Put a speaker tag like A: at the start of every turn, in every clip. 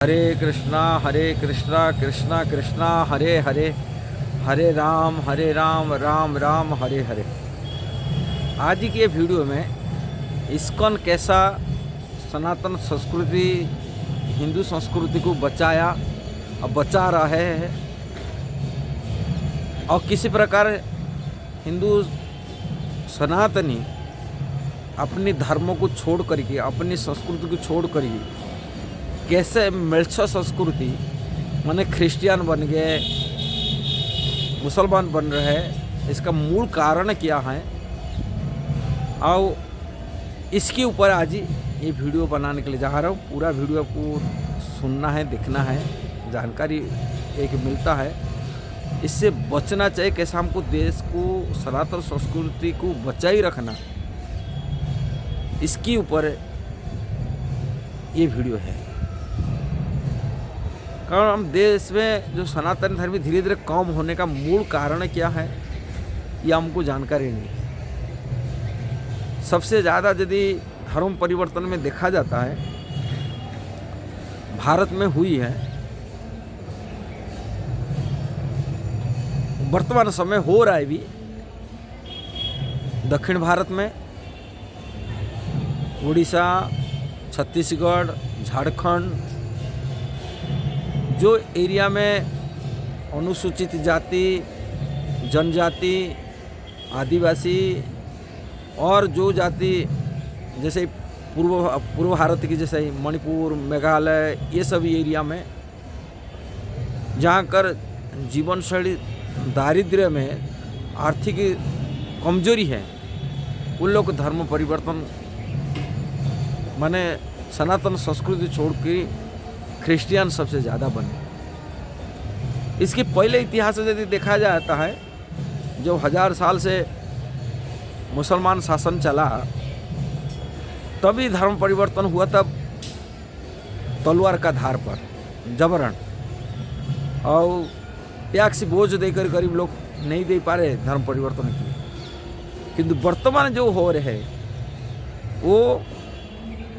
A: हरे कृष्णा कृष्णा कृष्णा हरे हरे, हरे राम राम राम हरे हरे। आज की ये वीडियो में इस्कॉन कैसा सनातन संस्कृति हिंदू संस्कृति को बचाया और बचा रहा है और किसी प्रकार हिंदू सनातनी अपनी धर्मों को छोड़ करके अपनी संस्कृति को छोड़ करके कैसे मिश्र संस्कृति माने क्रिश्चियन बन गए, मुसलमान बन रहे हैं, इसका मूल कारण क्या है और इसके ऊपर आज ये वीडियो बनाने के लिए जा रहा हूँ। पूरा वीडियो आपको सुनना है, देखना है, जानकारी एक मिलता है, इससे बचना चाहिए। कैसे हमको देश को सनातन संस्कृति को बचाई रखना, इसके ऊपर ये वीडियो है। कारण हम देश में जो सनातन धर्म धीरे धीरे कम होने का मूल कारण क्या है ये हमको जानकारी नहीं। सबसे ज़्यादा यदि धर्म परिवर्तन में देखा जाता है भारत में हुई है, वर्तमान समय हो रहा है भी दक्षिण भारत में, उड़ीसा, छत्तीसगढ़, झारखंड, जो एरिया में अनुसूचित जाति, जनजाति, आदिवासी और जो जाति जैसे पूर्व भारत की जैसे मणिपुर, मेघालय, ये सभी एरिया में जहाँ कर जीवन शैली दारिद्र्य में आर्थिक कमजोरी है, उन लोग धर्म परिवर्तन माने सनातन संस्कृति छोड़ के क्रिश्चियन सबसे ज़्यादा बने। इसके पहले इतिहास यदि देखा जाता है, जो 1000 साल से मुसलमान शासन चला तभी धर्म परिवर्तन हुआ, तब तलवार का धार पर जबरन और टैक्स बोझ देकर गरीब लोग नहीं दे पा रहे धर्म परिवर्तन की। किंतु वर्तमान जो हो रहे वो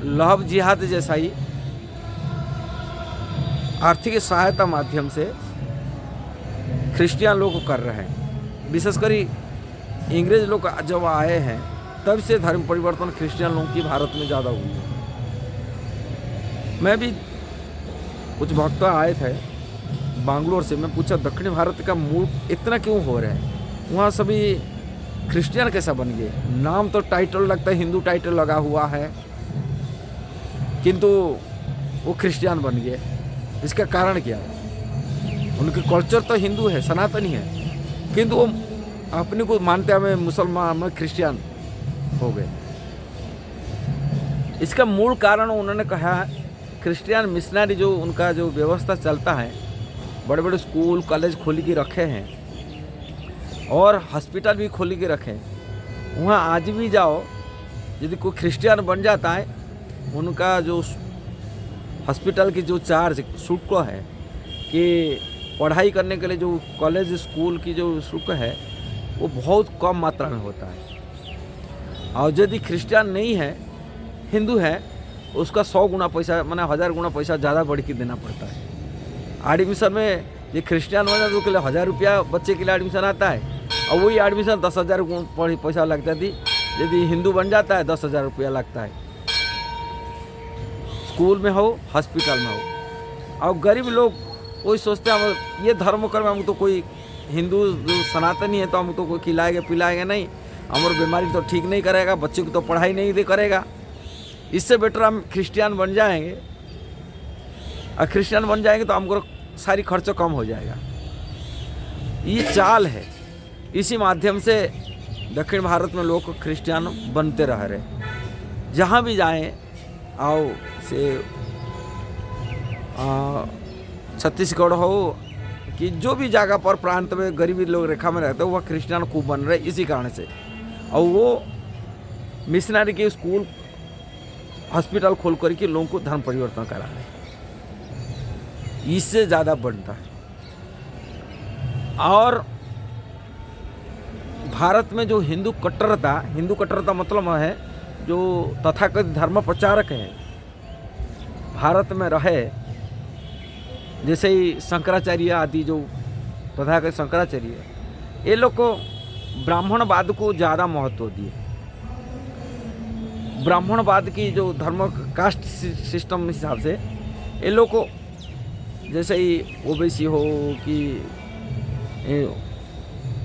A: लव जिहाद जैसा ही आर्थिक सहायता माध्यम से क्रिश्चियन लोग को कर रहे हैं। विशेषकर अंग्रेज लोग जब आए हैं तब से धर्म परिवर्तन क्रिश्चियन लोगों की भारत में ज़्यादा हुई है। मैं भी कुछ भक्त आए थे बेंगलोर से, मैं पूछा दक्षिण भारत का मूल इतना क्यों हो रहा है, वहाँ सभी क्रिश्चियन कैसा बन गए। नाम तो टाइटल लगता है, हिंदू टाइटल लगा हुआ है, किंतु वो क्रिश्चियन बन गए। इसका कारण क्या है? उनके कल्चर तो हिंदू है, सनातनी है, किंतु वो अपने को मानते हैं मैं मुसलमान, मैं क्रिश्चियन हो गए। इसका मूल कारण उन्होंने कहा क्रिश्चियन मिशनरी जो उनका जो व्यवस्था चलता है, बड़े बड़े स्कूल कॉलेज खोल के रखे हैं और हॉस्पिटल भी खोल के रखे हैं। वहाँ आज भी जाओ, यदि कोई क्रिश्चियन बन जाता है, उनका जो हॉस्पिटल की जो चार्ज शुल्क है कि पढ़ाई करने के लिए जो कॉलेज स्कूल की जो शुल्क है वो बहुत कम मात्रा में होता है। और यदि क्रिश्चियन नहीं है, हिंदू है, उसका 100 गुना पैसा माने 1000 गुना पैसा ज़्यादा बढ़ के देना पड़ता है। एडमिशन में ये क्रिश्चियन हो जाए तो के लिए 1000 रुपया बच्चे के लिए एडमिशन आता है और वही एडमिशन 10,000 पैसा लगता थी। यदि हिंदू बन जाता है 10,000 रुपया लगता है, स्कूल में हो, हॉस्पिटल में हो। और गरीब लोग वही सोचते हैं ये धर्म कर्म हम तो कोई हिंदू जो सनातनी है तो हम तो कोई खिलाएगा पिलाएगा नहीं, हमारी बीमारी तो ठीक नहीं करेगा, बच्चे को तो पढ़ाई नहीं दे करेगा, इससे बेटर हम क्रिश्चियन बन जाएंगे। और क्रिश्चियन बन जाएंगे तो हमको सारी खर्चा कम हो जाएगा। ये चाल है, इसी माध्यम से दक्षिण भारत में लोग क्रिश्चियन बनते रह रहे। जहाँ भी जाएं, आओ से छत्तीसगढ़ हो कि जो भी जगह पर प्रांत में गरीबी लोग रेखा में रहते हैं वह क्रिश्चियन खूब बन रहे इसी कारण से। और वो मिशनरी के स्कूल हॉस्पिटल खोल करके लोगों को धर्म परिवर्तन करा रहे, इससे ज़्यादा बनता है। और भारत में जो हिंदू कट्टरता मतलब है जो तथाकथित धर्म प्रचारक हैं भारत में रहे जैसे ही शंकराचार्य आदि जो तथागत शंकराचार्य, ये लोग को ब्राह्मणवाद को ज़्यादा महत्व दिए। ब्राह्मणवाद की जो धर्म कास्ट सिस्टम हिसाब से ये लोग को जैसे ही ओबीसी हो कि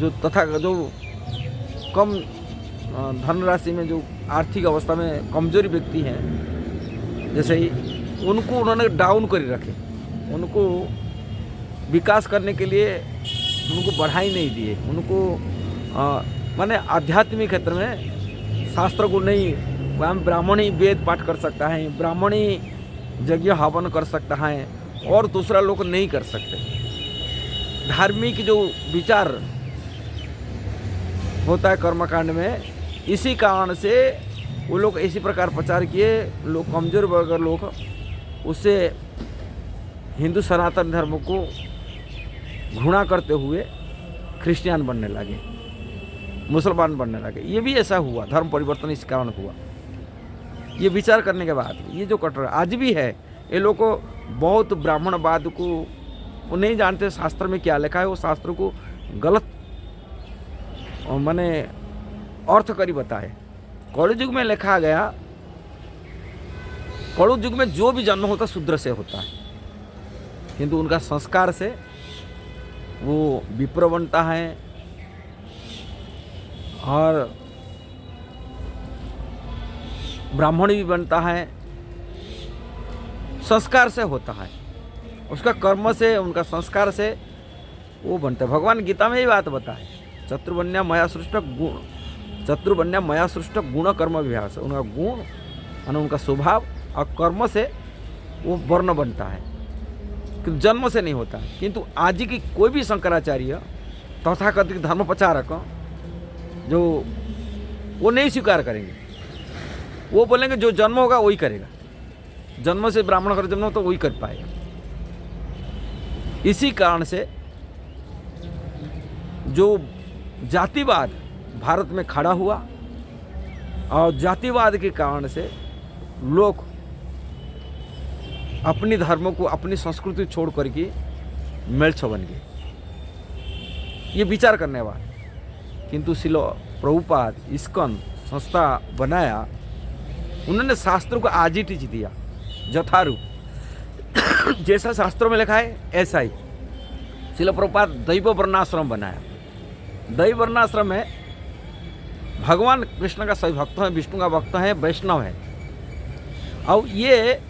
A: जो तथा जो कम धनराशि में जो आर्थिक अवस्था में कमजोरी व्यक्ति हैं, जैसे ही उनको उन्होंने डाउन कर रखे, उनको विकास करने के लिए उनको बढ़ाई नहीं दिए, उनको माने आध्यात्मिक क्षेत्र में शास्त्र को नहीं, ब्राह्मण ही वेद पाठ कर सकता है, ब्राह्मण ही यज्ञ हवन कर सकता है और दूसरा लोग नहीं कर सकते। धार्मिक जो विचार होता है कर्मकांड में, इसी कारण से वो लोग इसी प्रकार प्रचार किए, लोग कमजोर वर्ग लोग उससे हिंदू सनातन धर्म को घृणा करते हुए क्रिश्चियन बनने लगे, मुसलमान बनने लगे। ये भी ऐसा हुआ, धर्म परिवर्तन इस कारण हुआ। ये विचार करने के बाद ये जो कटोरा आज भी है, ये लोग को बहुत ब्राह्मणवाद को वो नहीं जानते शास्त्र में क्या लिखा है, वो शास्त्र को गलत माने अर्थ करी बताए। कलयुग में लिखा गया, कलयुग में जो भी जन्म होता शूद्र से होता है, किंतु उनका संस्कार से वो विप्र बनता है और ब्राह्मण भी बनता है, संस्कार से होता है, उसका कर्म से, उनका संस्कार से वो बनता है। भगवान गीता में ये बात बताए, चतुर्वण्या मया सृष्ट गुण, चतुर्वण्या मया सृष्ट गुण कर्म विभास, उनका गुण और उनका स्वभाव और कर्म से वो वर्ण बनता है, कि जन्म से नहीं होता। किंतु आज की कोई भी शंकराचार्य तथाकथित धर्म प्रचारक जो वो नहीं स्वीकार करेंगे, वो बोलेंगे जो जन्म होगा वही करेगा, जन्म से ब्राह्मण का जन्म तो वही कर पाएगा। इसी कारण से जो जातिवाद भारत में खड़ा हुआ और जातिवाद के कारण से लोग अपनी धर्म को, अपनी संस्कृति छोड़ करके मेल्छ बन गए, ये विचार करने वाले। किंतु शिलो प्रभुपाद इस्कॉन संस्था बनाया, उन्होंने शास्त्रों को आज ही टीच दिया यथारूप जैसा शास्त्रों में लिखा है ऐसा ही। शिल प्रभुपाद दैव वर्णाश्रम बनाया। दैव वर्णाश्रम में भगवान कृष्ण का सभी भक्त हैं, विष्णु का भक्त हैं, वैष्णव है। और ये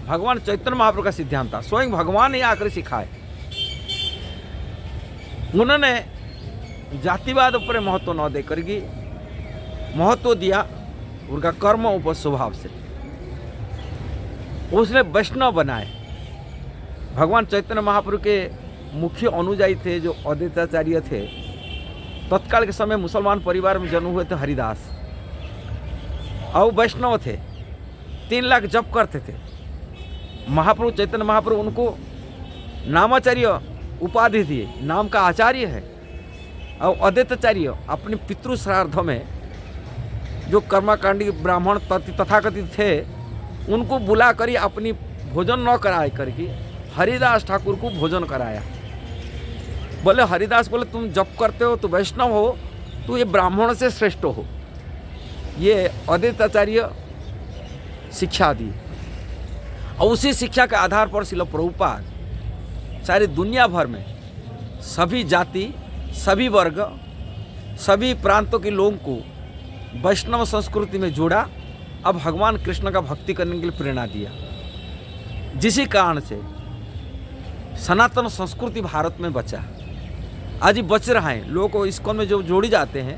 A: भगवान चैतन्य महाप्रभु का सिद्धांत था, स्वयं भगवान ही आकर सिखाए। उन्होंने जातिवाद पर महत्व न देकर के महत्व दिया उनका कर्म ऊपर स्वभाव से, उसने वैष्णव बनाए। भगवान चैतन्य महाप्रभु के मुख्य अनुयायी थे जो अद्वैताचार्य थे, तत्काल के समय मुसलमान परिवार में जन्म हुए थे हरिदास, और वैष्णव थे, 3 लाख जप करते थे। महाप्रभु चैतन्य महाप्रभु उनको नामाचार्य उपाधि दिए, नाम का आचार्य है। और अद्वैताचार्य अपने पितृ श्राद्ध में जो कर्मकांडी ब्राह्मण तथाकथित थे, उनको बुला कर अपनी भोजन न कराए करके हरिदास ठाकुर को भोजन कराया। बोले हरिदास बोले तुम जप करते हो तो वैष्णव हो, तो ये ब्राह्मण से श्रेष्ठ हो। ये अद्वैताचार्य शिक्षा दी, और उसी शिक्षा के आधार पर शिल प्रभुपाद सारी दुनिया भर में सभी जाति, सभी वर्ग, सभी प्रांतों के लोगों को वैष्णव संस्कृति में जोड़ा। अब भगवान कृष्ण का भक्ति करने के लिए प्रेरणा दिया, जिसी कारण से सनातन संस्कृति भारत में बचा, आज बच रहा है। लोगों को इस्कॉन में जो जोड़ी जाते हैं,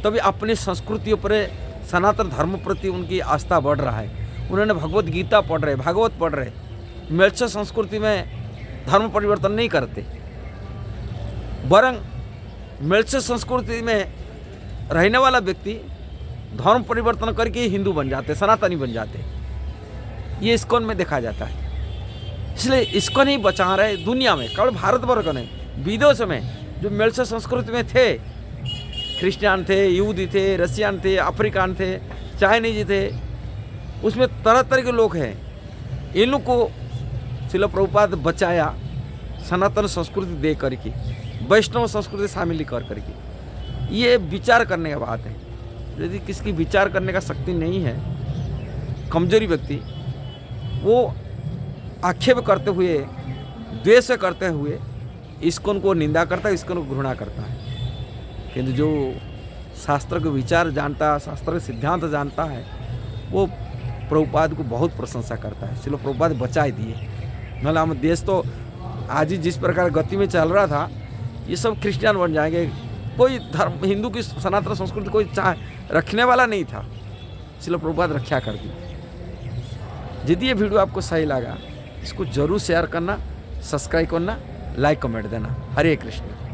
A: तभी अपनी संस्कृतियों पर, सनातन धर्म प्रति उनकी आस्था बढ़ रहा है। उन्होंने भगवत गीता पढ़ रहे, भागवत पढ़ रहे। मेल्छ संस्कृति में धर्म परिवर्तन नहीं करते, वरं मेल्छ संस्कृति में रहने वाला व्यक्ति धर्म परिवर्तन करके हिंदू बन जाते, सनातनी बन जाते। ये इस्कॉन में देखा जाता है। इसलिए इस्कॉन ही बचा रहे दुनिया में, केवल भारतवर्ष नहीं, विदेश में जो मेल्छ संस्कृति में थे, क्रिश्चियन थे, यहूदी थे, रशियन थे, अफ्रीकान थे, चाइनीज थे, उसमें तरह तरह के लोग हैं। इन लोग को शिल प्रभुपाद बचाया सनातन संस्कृति दे करके, वैष्णव संस्कृति शामिल कर करके, ये विचार करने की बात है। यदि किसकी विचार करने का शक्ति नहीं है, कमजोरी व्यक्ति, वो आक्षेप करते हुए, द्वेष करते हुए इस्कॉन को निंदा करता है, इस्कॉन को घृणा करता है। किंतु जो शास्त्र के विचार जानता है, शास्त्र के सिद्धांत जानता है, वो प्रभुपाद को बहुत प्रशंसा करता है। चलो प्रभुपाद बचाए दिए, मतलब हम देश तो आज ही जिस प्रकार गति में चल रहा था, ये सब क्रिश्चियन बन जाएंगे। कोई धर्म, हिंदू की सनातन संस्कृति कोई रखने वाला नहीं था, चलो प्रभुपाद रक्षा कर दी। यदि ये वीडियो आपको सही लगा, इसको जरूर शेयर करना, सब्सक्राइब करना, लाइक कमेंट देना। हरे कृष्ण।